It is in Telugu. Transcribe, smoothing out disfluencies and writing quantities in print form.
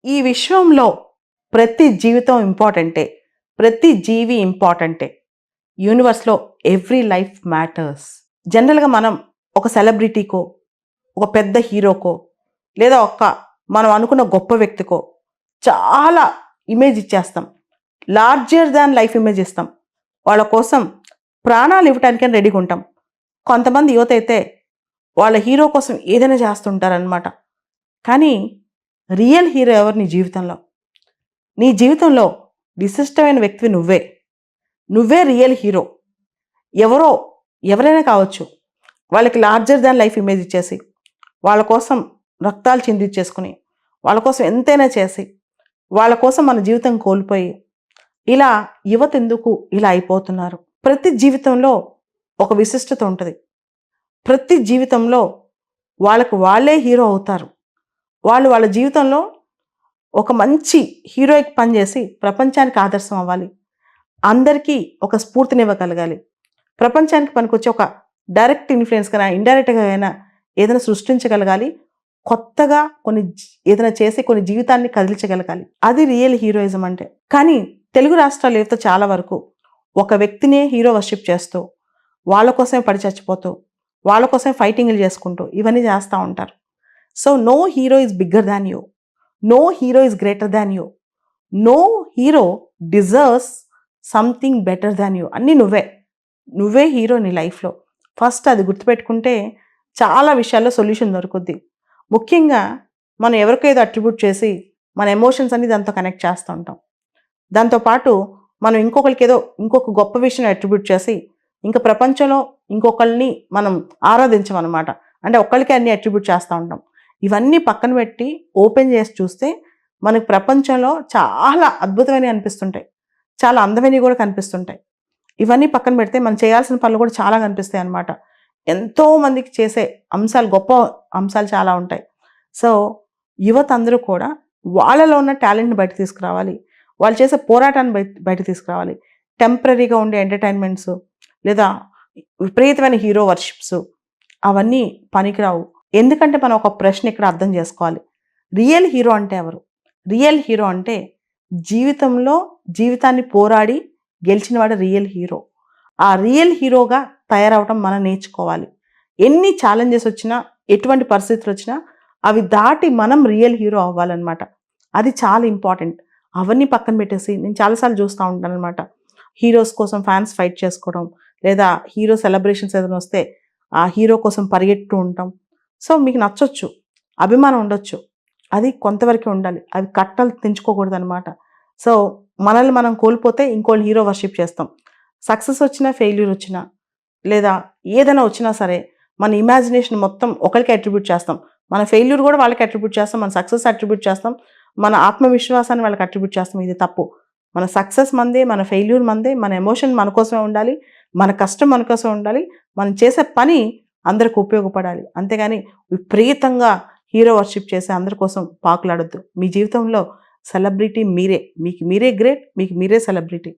ఈ విశ్వంలో ప్రతి జీవితం ఇంపార్టెంటే. ప్రతి జీవి ఇంపార్టెంటే. యూనివర్స్‌లో ఎవ్రీ లైఫ్ మ్యాటర్స్. జనరల్‌గా మనం ఒక సెలబ్రిటీకో, ఒక పెద్ద హీరోకో, లేదా మనం అనుకున్న గొప్ప వ్యక్తికో చాలా ఇమేజ్ ఇచ్చేస్తాం. లార్జర్ థాన్ లైఫ్ ఇమేజ్ ఇస్తాం. వాళ్ళ కోసం ప్రాణాలు ఇవ్వటానికైనా రెడీగా ఉంటాం. కొంతమంది యువతైతే వాళ్ళ హీరో కోసం ఏదైనా చేస్తుంటారనమాట. కానీ రియల్ హీరో ఎవరు నీ జీవితంలో? నీ జీవితంలో విశిష్టమైన వ్యక్తివి నువ్వే. నువ్వే రియల్ హీరో. ఎవరో ఎవరైనా కావచ్చు. వాళ్ళకి లార్జర్ థాన్ లైఫ్ ఇమేజ్ ఇచ్చేసి, వాళ్ళ కోసం రక్తాలు చిందించేసుకొని, వాళ్ళ కోసం ఎంతైనా చేసి, వాళ్ళ కోసం మన జీవితం కోల్పోయి, ఇలా యువత ఎందుకు ఇలా అయిపోతున్నారు? ప్రతి జీవితంలో ఒక విశిష్టత ఉంటది. ప్రతి జీవితంలో వాళ్ళకి వాళ్ళే హీరో అవుతారు. వాళ్ళ జీవితంలో ఒక మంచి హీరోయిక్ పనిచేసి ప్రపంచానికి ఆదర్శం అవ్వాలి. అందరికీ ఒక స్ఫూర్తినివ్వగలగాలి. ప్రపంచానికి పనికొచ్చే ఒక డైరెక్ట్ ఇన్‌ఫ్లుయెన్స్‌గా ఇండైరెక్ట్‌గా అయినా ఏదైనా సృష్టించగలగాలి. కొత్తగా ఏదైనా చేసి కొన్ని జీవితాన్ని కదిలించగలగాలి. అది రియల్ హీరోయిజం అంటే. కానీ తెలుగు రాష్ట్రాల యువత చాలా వరకు ఒక వ్యక్తినే హీరో వర్షిప్ చేస్తూ, వాళ్ళ కోసమే పడి చచ్చిపోతూ, వాళ్ళ కోసమే ఫైటింగ్‌లు చేసుకుంటూ ఇవన్నీ చేస్తా ఉంటారు. So, no hero is bigger than you. No hero is greater than you. No hero deserves something better than you. అన్నీ నువ్వే. నువ్వే హీరో నీ లైఫ్‌లో. ఫస్ట్ అది గుర్తుపెట్టుకుంటే చాలా విషయాల్లో సొల్యూషన్ దొరుకుద్ది. ముఖ్యంగా మనం ఎవరికో ఏదో అట్రిబ్యూట్ చేసి మన ఎమోషన్స్ అన్ని దాంతో కనెక్ట్ చేస్తూ ఉంటాం. దాంతో పాటు మనం ఇంకొక గొప్ప విషయం అట్రిబ్యూట్ చేసి ఇంక ప్రపంచంలో ఇంకొకళ్ళని మనం ఆరాధించమనమాట. అంటే ఒక్కళ్ళకే అన్ని అట్రిబ్యూట్ చేస్తూ ఉంటాం. ఇవన్నీ పక్కన పెట్టి ఓపెన్ చేసి చూస్తే మనకు ప్రపంచంలో చాలా అద్భుతమైనవి అనిపిస్తుంటాయి. చాలా అందమైనవి కూడా కనిపిస్తుంటాయి. ఇవన్నీ పక్కన పెడితే మనం చేయాల్సిన పనులు కూడా చాలా కనిపిస్తాయి అన్నమాట. ఎంతో మందికి చేసే అంశాలు, గొప్ప అంశాలు చాలా ఉంటాయి. సో, యువత అందరూ కూడా వాళ్ళలో ఉన్న టాలెంట్‌ని బయటకు తీసుకురావాలి. వాళ్ళు చేసే పోరాటాన్ని బయటకు తీసుకురావాలి. టెంపరరీగా ఉండే ఎంటర్‌టైన్‌మెంట్స్ లేదా విపరీతమైన హీరో వర్షిప్స్ అవన్నీ పనికిరావు. ఎందుకంటే మనం ఒక ప్రశ్న ఇక్కడ అర్థం చేసుకోవాలి. రియల్ హీరో అంటే ఎవరు? రియల్ హీరో అంటే జీవితంలో జీవితాన్ని పోరాడి గెలిచినవాడు రియల్ హీరో. ఆ రియల్ హీరోగా తయారవ్వటం మనం నేర్చుకోవాలి. ఎన్ని ఛాలెంజెస్ వచ్చినా, ఎటువంటి పరిస్థితులు వచ్చినా అవి దాటి మనం రియల్ హీరో అవ్వాలన్నమాట. అది చాలా ఇంపార్టెంట్. అవన్నీ పక్కన పెట్టేసి నేను చాలా సార్లు చూస్తూ ఉంటానన్నమాట. హీరోస్ కోసం ఫ్యాన్స్ ఫైట్ చేసుకోవడం, లేదా హీరో సెలబ్రేషన్స్ ఏదైనా వస్తే ఆ హీరో కోసం పరిగెడుతూ ఉంటాం. సో, మీకు నచ్చొచ్చు. అభిమానం ఉండొచ్చు. అది కొంతవరకే ఉండాలి. అవి కట్టలు తెంచుకోకూడదనమాట. సో, మనల్ని మనం కోల్పోతే ఇంకోళ్ళని హీరో వర్షిప్ చేస్తాం. సక్సెస్ వచ్చినా, ఫెయిల్యూర్ వచ్చినా, లేదా ఏదైనా వచ్చినా సరే మన ఇమాజినేషన్ మొత్తం ఒకళ్ళకే అట్రిబ్యూట్ చేస్తాం. మన ఫెయిల్యూర్ కూడా వాళ్ళకి అట్రిబ్యూట్ చేస్తాం. మన సక్సెస్ అట్రిబ్యూట్ చేస్తాం. మన ఆత్మవిశ్వాసాన్ని వాళ్ళకి అట్రిబ్యూట్ చేస్తాం. ఇది తప్పు. మన సక్సెస్ మనదే, మన ఫెయిల్యూర్ మనదే, మన ఎమోషన్ మన కోసమే ఉండాలి. మన కష్టం మన కోసమే ఉండాలి. మనం చేసే పని అందరికి ఉపయోగపడాలి. అంతేగాని విపరీతంగా హీరో వర్షిప్ చేసి అందరి కోసం పాకులాడొద్దు. మీ జీవితంలో సెలబ్రిటీ మీరే. మీకు మీరే గ్రేట్. మీకు మీరే సెలబ్రిటీ.